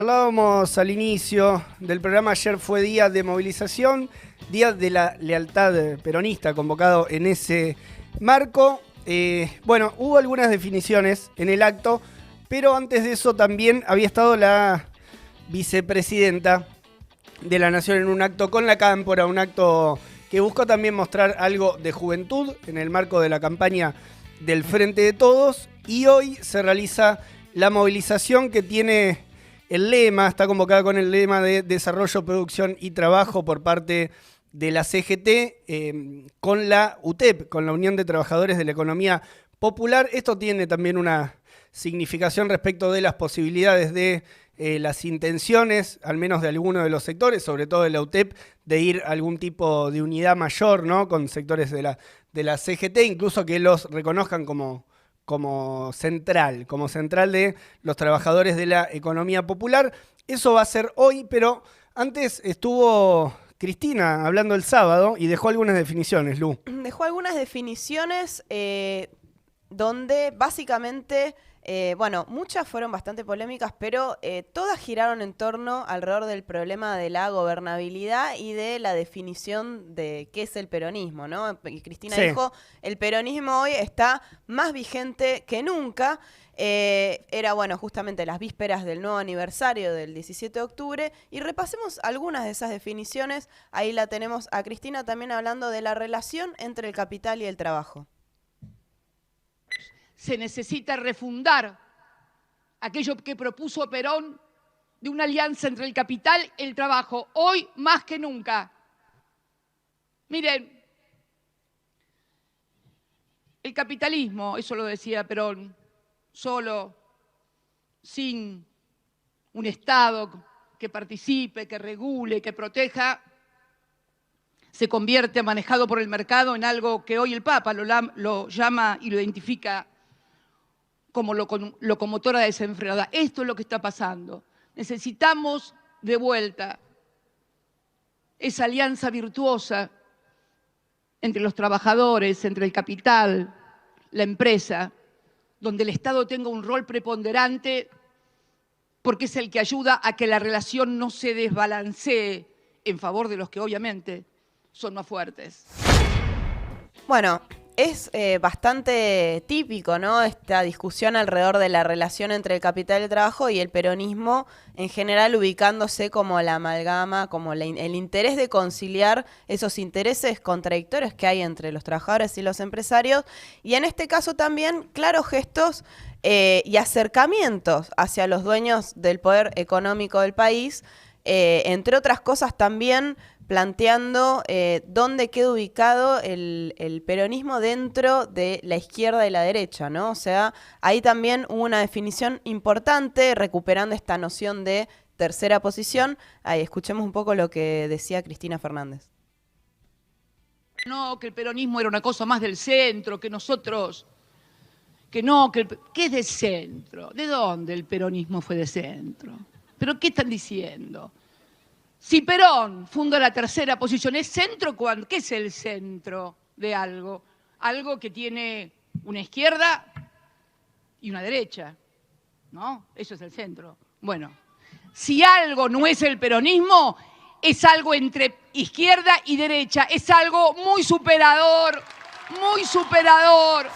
Hablábamos al inicio del programa, ayer fue día de movilización, día de la lealtad peronista convocado en ese marco. Bueno, hubo algunas definiciones en el acto, pero antes de eso también había estado la vicepresidenta de la Nación en un acto con la Cámpora, un acto que buscó también mostrar algo de juventud en el marco de la campaña del Frente de Todos, y hoy se realiza la movilización que tiene el lema, está convocada con el lema de desarrollo, producción y trabajo por parte de la CGT con la UTEP, con la Unión de Trabajadores de la Economía Popular. Esto tiene también una significación respecto de las posibilidades de las intenciones, al menos de algunos de los sectores, sobre todo de la UTEP, de ir a algún tipo de unidad mayor, ¿no? Con sectores de la CGT, incluso que los reconozcan como central de los trabajadores de la economía popular. Eso va a ser hoy, pero antes estuvo Cristina hablando el sábado y dejó algunas definiciones, Lu. Dejó algunas definiciones donde básicamente, bueno, muchas fueron bastante polémicas, pero todas giraron en torno alrededor del problema de la gobernabilidad y de la definición de qué es el peronismo, ¿no? Y Cristina dijo, el peronismo hoy está más vigente que nunca. Era, bueno, justamente las vísperas del nuevo aniversario del 17 de octubre, y repasemos algunas de esas definiciones. Ahí la tenemos a Cristina también hablando de la relación entre el capital y el trabajo. Se necesita refundar aquello que propuso Perón de una alianza entre el capital y el trabajo, hoy más que nunca. Miren, el capitalismo, eso lo decía Perón, solo, sin un Estado que participe, que regule, que proteja, se convierte, manejado por el mercado, en algo que hoy el Papa lo llama y lo identifica como locomotora desenfrenada. Esto es lo que está pasando. Necesitamos de vuelta esa alianza virtuosa entre los trabajadores, entre el capital, la empresa, donde el Estado tenga un rol preponderante, porque es el que ayuda a que la relación no se desbalancee en favor de los que obviamente son más fuertes. Bueno, es bastante típico, ¿no? Esta discusión alrededor de la relación entre el capital y el trabajo, y el peronismo en general ubicándose como la amalgama, como el interés de conciliar esos intereses contradictorios que hay entre los trabajadores y los empresarios, y en este caso también claros gestos y acercamientos hacia los dueños del poder económico del país, entre otras cosas también planteando dónde queda ubicado el peronismo dentro de la izquierda y la derecha, ¿no? O sea, ahí también hubo una definición importante, recuperando esta noción de tercera posición. Ahí escuchemos un poco lo que decía Cristina Fernández. No, que el peronismo era una cosa más del centro, que nosotros, que no, ¿qué es de centro? ¿De dónde el peronismo fue de centro? ¿Pero qué están diciendo? Si Perón funda la tercera posición, ¿es centro cuándo? ¿Qué es el centro de algo? Algo que tiene una izquierda y una derecha, ¿no? Eso es el centro. Bueno, si algo no es el peronismo, es algo entre izquierda y derecha, es algo muy superador, muy superador.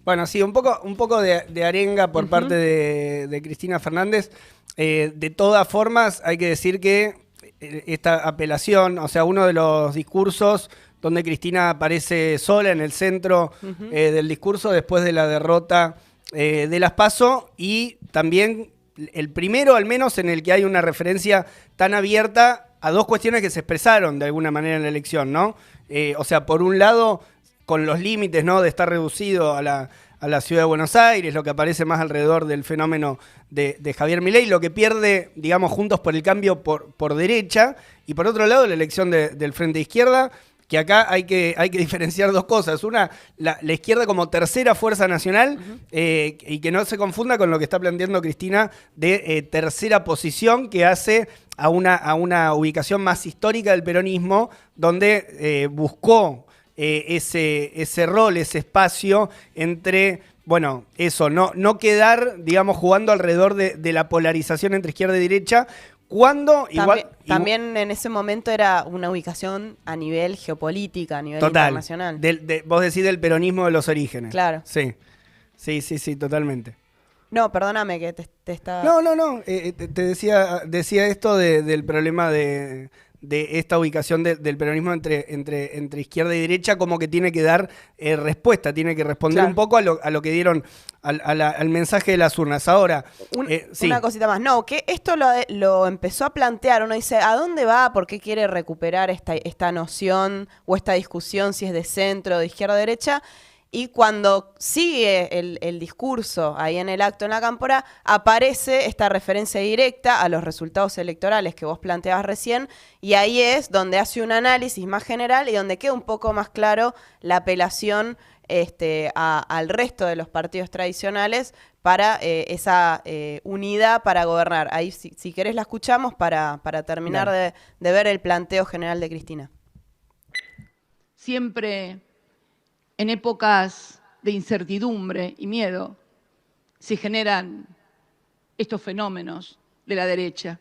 Bueno, sí, un poco de arenga por parte de Cristina Fernández. De todas formas, hay que decir que esta apelación, o sea, uno de los discursos donde Cristina aparece sola en el centro del discurso después de la derrota de las PASO, y también el primero, al menos, en el que hay una referencia tan abierta a dos cuestiones que se expresaron de alguna manera en la elección, ¿no? O sea, por un lado, con los límites, ¿no?, de estar reducido a la ciudad de Buenos Aires, lo que aparece más alrededor del fenómeno de Javier Milei, lo que pierde, digamos, Juntos por el Cambio por derecha, y por otro lado la elección del Frente de Izquierda, que acá hay que diferenciar dos cosas. Una, la izquierda como tercera fuerza nacional, y que no se confunda con lo que está planteando Cristina de tercera posición, que hace a una ubicación más histórica del peronismo, donde buscó ese rol, ese espacio entre bueno, eso, no quedar, digamos, jugando alrededor de la polarización entre izquierda y derecha, cuando también en ese momento era una ubicación a nivel geopolítica, a nivel internacional. Vos decís del peronismo de los orígenes. Claro. Sí, totalmente. No, perdóname que te estaba... No, te decía esto del problema de esta ubicación del peronismo entre izquierda y derecha, como que tiene que dar respuesta, tiene que responder un poco a lo que dieron al mensaje de las urnas. Ahora, una cosita más. No, que esto lo empezó a plantear. Uno dice, ¿a dónde va? ¿Por qué quiere recuperar esta noción o esta discusión si es de centro, de izquierda o derecha? Y cuando sigue el discurso ahí en el acto en la Cámpora, aparece esta referencia directa a los resultados electorales que vos planteabas recién, y ahí es donde hace un análisis más general y donde queda un poco más claro la apelación al resto de los partidos tradicionales para esa unidad para gobernar. Ahí, si querés, la escuchamos para terminar de ver el planteo general de Cristina. Siempre en épocas de incertidumbre y miedo se generan estos fenómenos de la derecha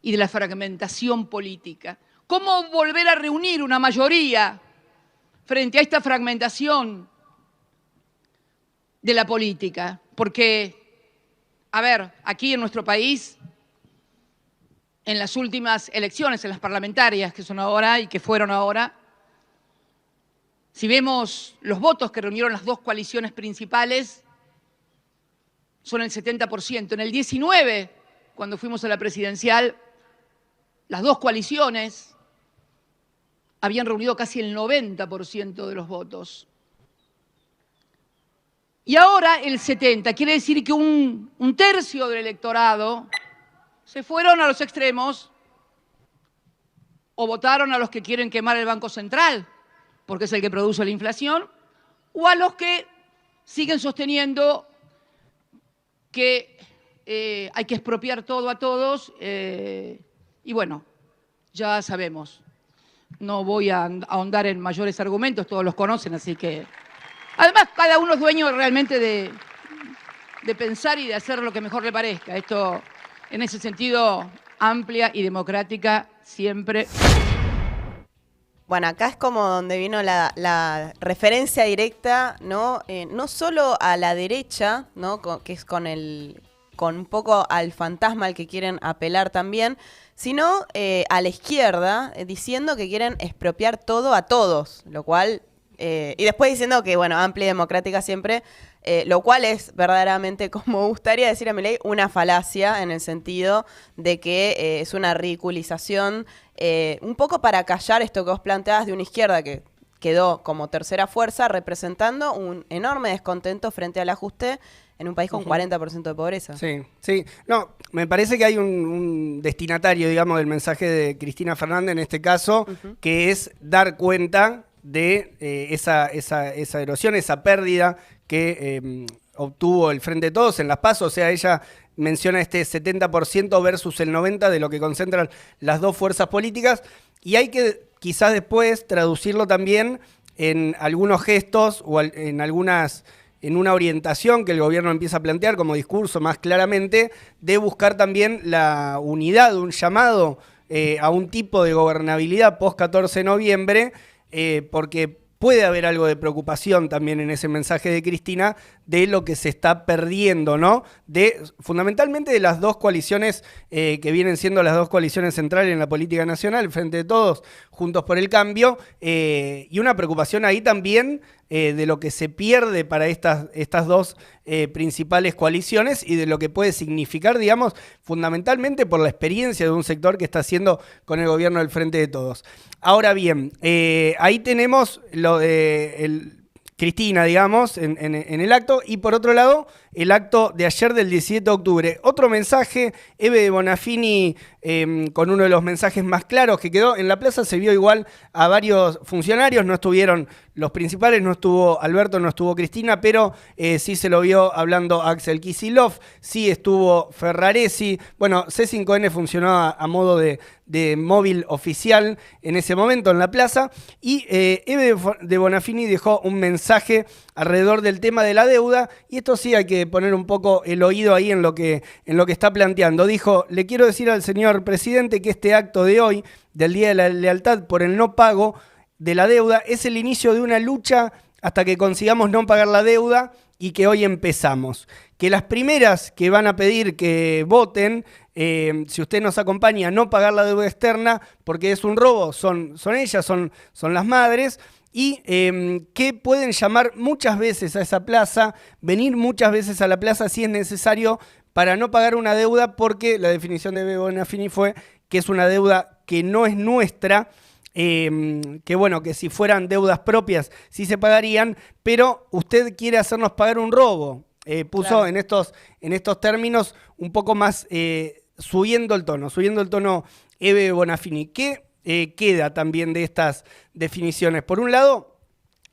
y de la fragmentación política. ¿Cómo volver a reunir una mayoría frente a esta fragmentación de la política? Porque, a ver, aquí en nuestro país, en las últimas elecciones, en las parlamentarias que son ahora y que fueron ahora, si vemos los votos que reunieron las dos coaliciones principales, son el 70%. En el 19, cuando fuimos a la presidencial, las dos coaliciones habían reunido casi el 90% de los votos. Y ahora el 70%. Quiere decir que un tercio del electorado se fueron a los extremos o votaron a los que quieren quemar el Banco Central, porque es el que produce la inflación, o a los que siguen sosteniendo que hay que expropiar todo a todos, y bueno, ya sabemos. No voy a ahondar en mayores argumentos, todos los conocen, así que... Además, cada uno es dueño realmente de pensar y de hacer lo que mejor le parezca. Esto, en ese sentido, amplia y democrática siempre... Bueno, acá es como donde vino la referencia directa, ¿no? No solo a la derecha, ¿no? Que es con un poco al fantasma al que quieren apelar también, sino a la izquierda, diciendo que quieren expropiar todo a todos, lo cual... y después diciendo que, bueno, amplia y democrática siempre, lo cual es verdaderamente, como gustaría decir a Milei, una falacia en el sentido de que es una ridiculización, un poco para callar esto que vos planteabas de una izquierda que quedó como tercera fuerza representando un enorme descontento frente al ajuste en un país con 40% de pobreza. Sí. No, me parece que hay un destinatario, digamos, del mensaje de Cristina Fernández en este caso, que es dar cuenta de esa erosión, esa pérdida que obtuvo el Frente de Todos en las PASO. O sea, ella menciona este 70% versus el 90% de lo que concentran las dos fuerzas políticas, y hay que quizás después traducirlo también en algunos gestos o en una orientación que el gobierno empieza a plantear como discurso más claramente, de buscar también la unidad, un llamado a un tipo de gobernabilidad post-14 de noviembre, porque puede haber algo de preocupación también en ese mensaje de Cristina de lo que se está perdiendo, ¿no? Fundamentalmente de las dos coaliciones que vienen siendo las dos coaliciones centrales en la política nacional, Frente de Todos, Juntos por el Cambio, y una preocupación ahí también de lo que se pierde para estas dos principales coaliciones y de lo que puede significar, digamos, fundamentalmente por la experiencia de un sector que está haciendo con el gobierno del Frente de Todos. Ahora bien, ahí tenemos lo de Cristina, digamos, en el acto, y por otro lado, el acto de ayer del 17 de octubre. Otro mensaje, Eve de Bonafini, con uno de los mensajes más claros que quedó. En la plaza se vio igual a varios funcionarios, no estuvieron los principales, no estuvo Alberto, no estuvo Cristina, pero sí se lo vio hablando Axel Kicillof, sí estuvo Ferraresi. Bueno, C5N funcionó a modo de móvil oficial en ese momento en la plaza, y Eve de Bonafini dejó un mensaje alrededor del tema de la deuda, y esto sí hay que poner un poco el oído ahí en lo que está planteando. Dijo: le quiero decir al señor presidente que este acto de hoy, del Día de la Lealtad por el no pago de la deuda, es el inicio de una lucha hasta que consigamos no pagar la deuda, y que hoy empezamos. Que las primeras que van a pedir que voten, si usted nos acompaña, a no pagar la deuda externa porque es un robo, son ellas, son las madres, y que pueden llamar muchas veces a esa plaza, venir muchas veces a la plaza si es necesario para no pagar una deuda, porque la definición de Bonafini fue que es una deuda que no es nuestra, que bueno, que si fueran deudas propias sí se pagarían, pero usted quiere hacernos pagar un robo. Puso claro, en estos términos un poco más subiendo el tono Eve Bonafini. ¿Qué queda también de estas definiciones? Por un lado,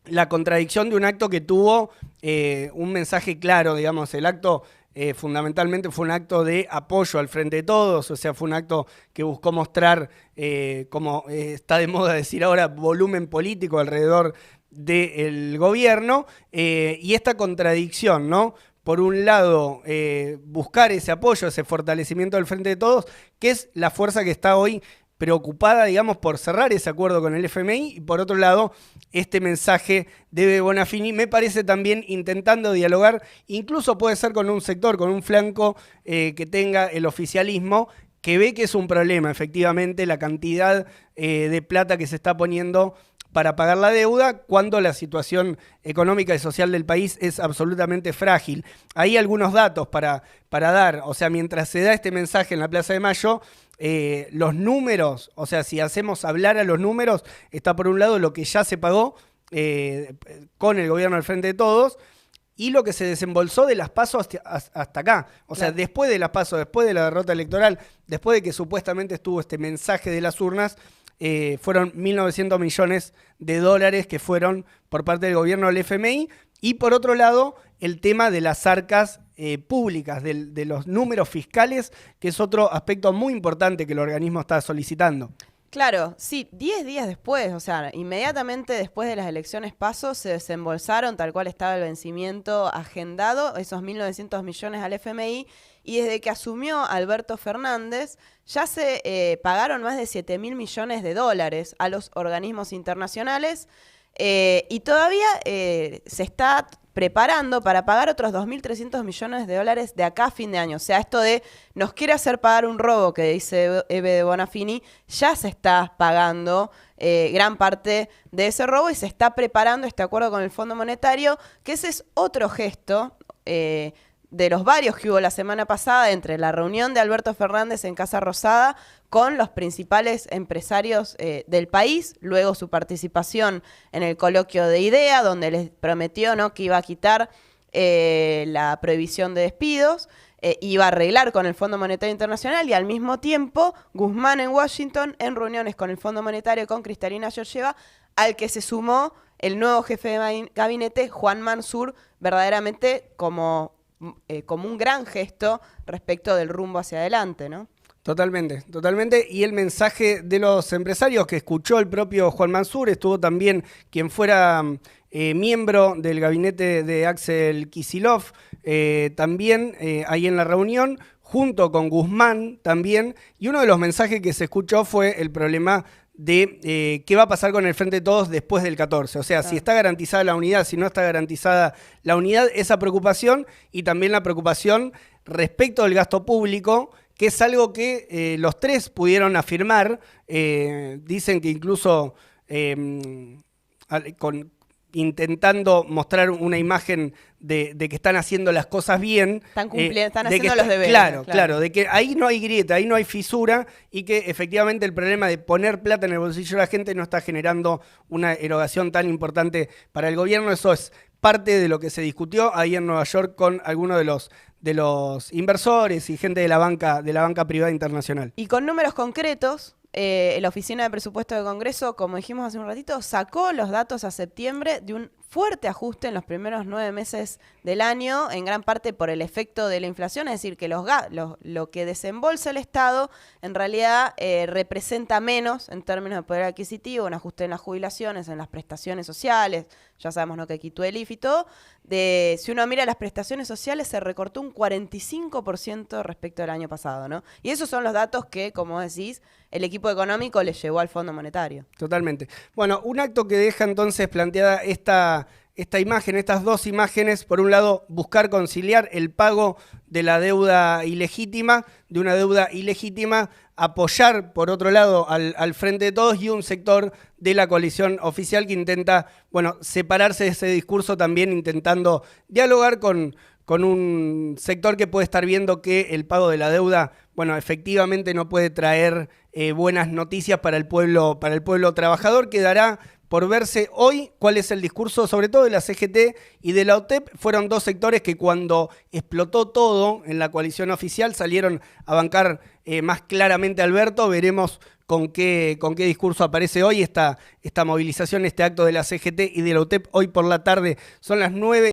la contradicción de un acto que tuvo un mensaje claro, digamos, el acto fundamentalmente fue un acto de apoyo al Frente de Todos, o sea, fue un acto que buscó mostrar, como está de moda decir ahora, volumen político alrededor del gobierno, y esta contradicción, ¿no? Por un lado, buscar ese apoyo, ese fortalecimiento del Frente de Todos, que es la fuerza que está hoy preocupada, digamos, por cerrar ese acuerdo con el FMI, y por otro lado, este mensaje de Bonafini, me parece también intentando dialogar, incluso puede ser con un sector, con un flanco que tenga el oficialismo, que ve que es un problema, efectivamente, la cantidad de plata que se está poniendo para pagar la deuda cuando la situación económica y social del país es absolutamente frágil. Hay algunos datos para dar, o sea, mientras se da este mensaje en la Plaza de Mayo, los números, o sea, si hacemos hablar a los números, está por un lado lo que ya se pagó con el gobierno al Frente de Todos, y lo que se desembolsó de las PASO hasta acá. O sea, después de las PASO, después de la derrota electoral, después de que supuestamente estuvo este mensaje de las urnas, fueron 1.900 millones de dólares que fueron por parte del gobierno del FMI. Y por otro lado, el tema de las arcas públicas, de los números fiscales, que es otro aspecto muy importante que el organismo está solicitando. Claro, sí, 10 días después, o sea, inmediatamente después de las elecciones PASO se desembolsaron, tal cual estaba el vencimiento agendado, esos 1.900 millones al FMI, y desde que asumió Alberto Fernández ya se pagaron más de 7.000 millones de dólares a los organismos internacionales, y todavía se está preparando para pagar otros 2.300 millones de dólares de acá a fin de año. O sea, esto de nos quiere hacer pagar un robo, que dice Eve de Bonafini, ya se está pagando gran parte de ese robo, y se está preparando este acuerdo con el Fondo Monetario, que ese es otro gesto de los varios que hubo la semana pasada entre la reunión de Alberto Fernández en Casa Rosada con los principales empresarios del país, luego su participación en el coloquio de IDEA, donde les prometió, ¿no?, que iba a quitar la prohibición de despidos, iba a arreglar con el Fondo Monetario Internacional, y al mismo tiempo Guzmán en Washington en reuniones con el Fondo Monetario, con Cristalina Georgieva, al que se sumó el nuevo jefe de gabinete, Juan Mansur, verdaderamente como un gran gesto respecto del rumbo hacia adelante, ¿no? Totalmente, totalmente. Y el mensaje de los empresarios que escuchó el propio Juan Mansur, estuvo también quien fuera miembro del gabinete de Axel Kicillof, también ahí en la reunión, junto con Guzmán también, y uno de los mensajes que se escuchó fue el problema de qué va a pasar con el Frente de Todos después del 14. O sea, si está garantizada la unidad, si no está garantizada la unidad, esa preocupación, y también la preocupación respecto del gasto público, que es algo que los tres pudieron afirmar. Dicen que incluso intentando mostrar una imagen de que están haciendo las cosas bien. Están haciendo los deberes. Claro, de que ahí no hay grieta, ahí no hay fisura, y que efectivamente el problema de poner plata en el bolsillo de la gente no está generando una erogación tan importante para el gobierno. Eso es parte de lo que se discutió ahí en Nueva York con algunos de los inversores y gente de la banca privada internacional. Y con números concretos, la Oficina de Presupuesto del Congreso, como dijimos hace un ratito, sacó los datos a septiembre de un fuerte ajuste en los primeros 9 meses del año, en gran parte por el efecto de la inflación, es decir, que lo que desembolsa el Estado en realidad representa menos en términos de poder adquisitivo, un ajuste en las jubilaciones, en las prestaciones sociales, ya sabemos, ¿no?, que quitó el IF y todo. Si uno mira las prestaciones sociales, se recortó un 45% respecto al año pasado, ¿no? Y esos son los datos que, como decís, el equipo económico le llevó al Fondo Monetario. Totalmente. Bueno, un acto que deja entonces planteada esta imagen, estas dos imágenes: por un lado, buscar conciliar el pago de la deuda ilegítima, apoyar por otro lado al Frente de Todos y un sector de la coalición oficial que intenta, bueno, separarse de ese discurso, también intentando dialogar con un sector que puede estar viendo que el pago de la deuda, bueno, efectivamente no puede traer buenas noticias para el pueblo trabajador. Quedará por verse hoy cuál es el discurso, sobre todo de la CGT y de la OTEP. Fueron dos sectores que cuando explotó todo en la coalición oficial salieron a bancar más claramente a Alberto. Veremos con qué discurso aparece hoy esta movilización, este acto de la CGT y de la OTEP hoy por la tarde. Son las 9.